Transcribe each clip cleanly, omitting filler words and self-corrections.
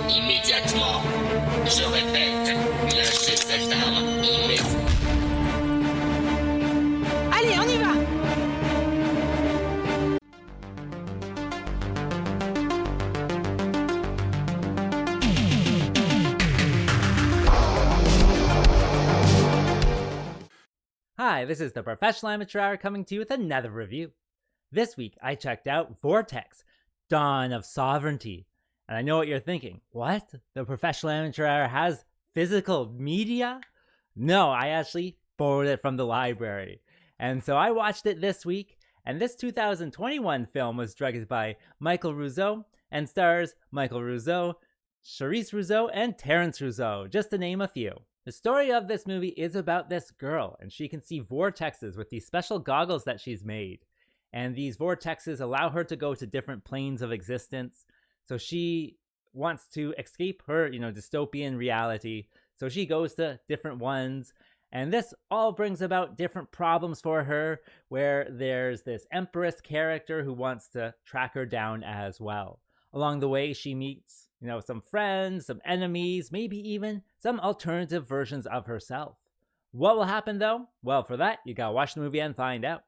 immédiatement. Je répète, lâchez cette arme immédiatement. Allez, on y va! Hi, this is the Professional Amateur Hour coming to you with another review. This week, I checked out VORTEX, Dawn of Sovereignty. And I know what you're thinking. What? The Professional Amateur Hour has physical media? No, I actually borrowed it from the library. And so I watched it this week, and this 2021 film was directed by Michel Rousseau and stars Michel Rousseau, Charisse Rousseau, and Terrence Rousseau, just to name a few. The story of this movie is about this girl, and she can see vortexes with these special goggles that she's made. And these vortexes allow her to go to different planes of existence. So she wants to escape her, dystopian reality. So she goes to different ones. And this all brings about different problems for her, where there's this Empress character who wants to track her down as well. Along the way, she meets, some friends, some enemies, maybe even some alternative versions of herself. What will happen though? Well, for that, you gotta watch the movie and find out.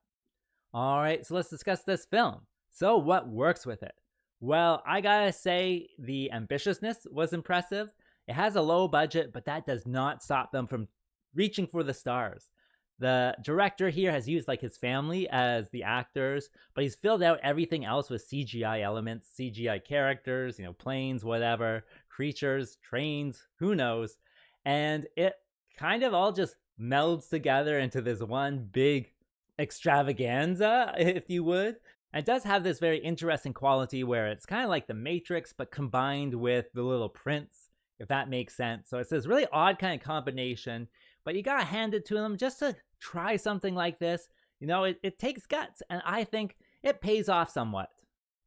Alright, so let's discuss this film. So what works with it? Well, I gotta say the ambitiousness was impressive. It has a low budget, but that does not stop them from reaching for the stars. The director here has used his family as the actors, but he's filled out everything else with CGI elements, CGI characters, planes, whatever, creatures, trains, who knows. And it kind of all just melds together into this one big extravaganza, if you would. And it does have this very interesting quality where it's kind of like The Matrix, but combined with The Little Prince, if that makes sense. So it's this really odd kind of combination, but you gotta hand it to them just to try something like this. It takes guts, and I think it pays off somewhat.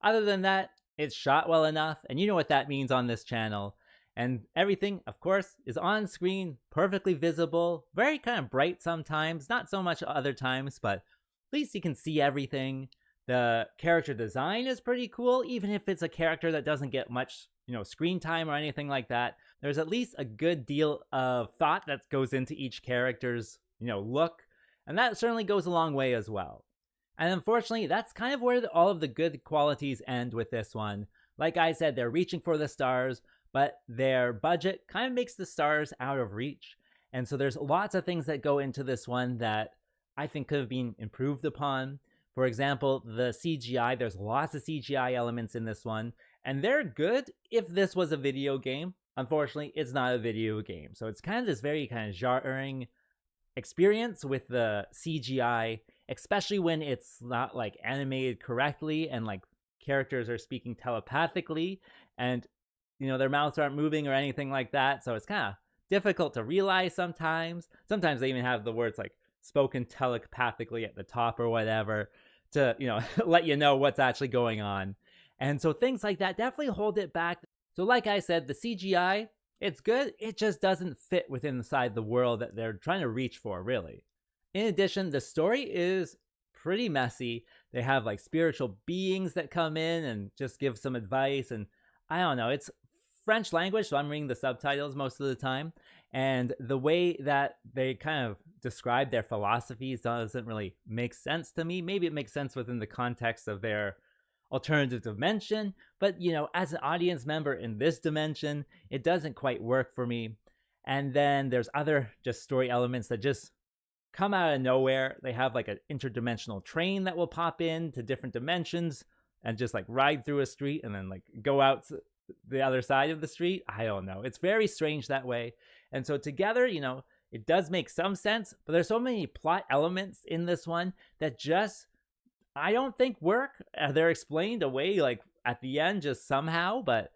Other than that, it's shot well enough, and you know what that means on this channel. And everything, of course, is on screen, perfectly visible, very kind of bright sometimes, not so much other times, but at least you can see everything. The character design is pretty cool, even if it's a character that doesn't get much, screen time or anything like that. There's at least a good deal of thought that goes into each character's, look, and that certainly goes a long way as well. And unfortunately, that's kind of where all of the good qualities end with this one. Like I said, they're reaching for the stars, but their budget kind of makes the stars out of reach. And so there's lots of things that go into this one that I think could have been improved upon. For example, the CGI, there's lots of CGI elements in this one, and they're good if this was a video game. Unfortunately, it's not a video game. So it's kind of this very kind of jarring experience with the CGI, especially when it's not animated correctly and characters are speaking telepathically and their mouths aren't moving or anything like that. So it's kind of difficult to realize sometimes. Sometimes they even have the words spoken telepathically at the top or whatever to, let you know what's actually going on. And so things like that definitely hold it back. So like I said, the CGI, it's good. It just doesn't fit within inside the world that they're trying to reach for, really. In addition, the story is pretty messy. They have spiritual beings that come in and just give some advice. And I don't know, it's French language, so I'm reading the subtitles most of the time. And the way that they kind of describe their philosophies doesn't really make sense to me. Maybe it makes sense within the context of their alternative dimension, but as an audience member in this dimension, it doesn't quite work for me. And then there's other just story elements that just come out of nowhere. They have an interdimensional train that will pop in to different dimensions and just ride through a street and then go out to the other side of the street. I don't know, it's very strange that way. And so together, it does make some sense, but there's so many plot elements in this one that just I don't think work. They're explained away at the end just somehow, but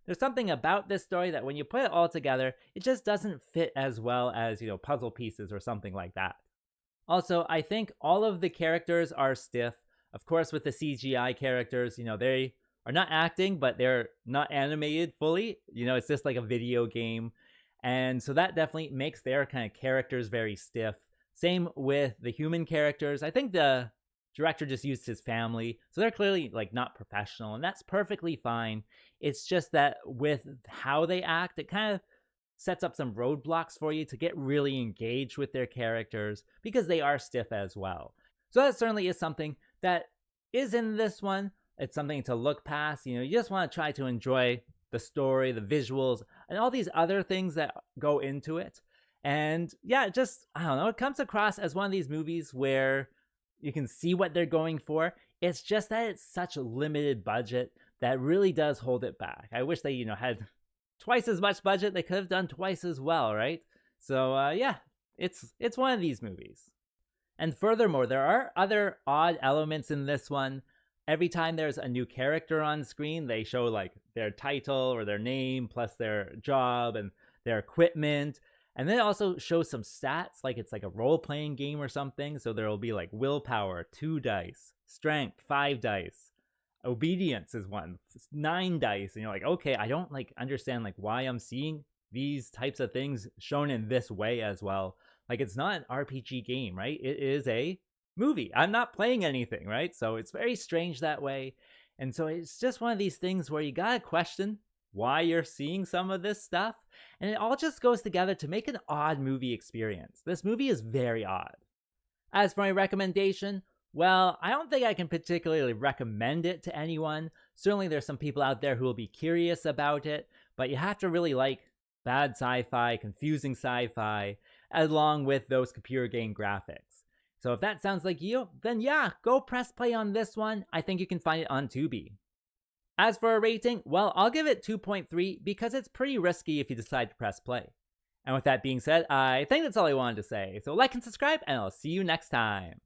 there's something about this story that when you put it all together, it just doesn't fit as well as, puzzle pieces or something like that. Also, I think all of the characters are stiff. Of course, with the CGI characters, they are not acting, but they're not animated fully. It's just like a video game. And so that definitely makes their kind of characters very stiff. Same with the human characters. I think the director just used his family, so they're clearly like not professional, and that's perfectly fine. It's just that with how they act, it kind of sets up some roadblocks for you to get really engaged with their characters because they are stiff as well. So that certainly is something that is in this one. It's something to look past. You just want to try to enjoy the story, the visuals, and all these other things that go into it. And yeah, I don't know, it comes across as one of these movies where you can see what they're going for. It's just that it's such a limited budget that really does hold it back. I wish they, had twice as much budget. They could have done twice as well, right? So yeah, it's one of these movies. And furthermore, there are other odd elements in this one. Every time there's a new character on screen, they show like their title or their name plus their job and their equipment. And then it also shows some stats, like it's like a role-playing game or something. So there will be like willpower, 2 dice, strength, 5 dice, obedience is 1, 9 dice. And you're like, okay, I don't like understand like why I'm seeing these types of things shown in this way as well. Like, it's not an RPG game, right? It is a movie. I'm not playing anything, right? So it's very strange that way. And so it's just one of these things where you gotta question why you're seeing some of this stuff. And it all just goes together to make an odd movie experience. This movie is very odd. As for my recommendation, well, I don't think I can particularly recommend it to anyone. Certainly there's some people out there who will be curious about it, but you have to really like bad sci-fi, confusing sci-fi, along with those computer game graphics. So if that sounds like you, then yeah, go press play on this one. I think you can find it on Tubi. As for a rating, well, I'll give it 2.3 because it's pretty risky if you decide to press play. And with that being said, I think that's all I wanted to say. So like and subscribe, and I'll see you next time.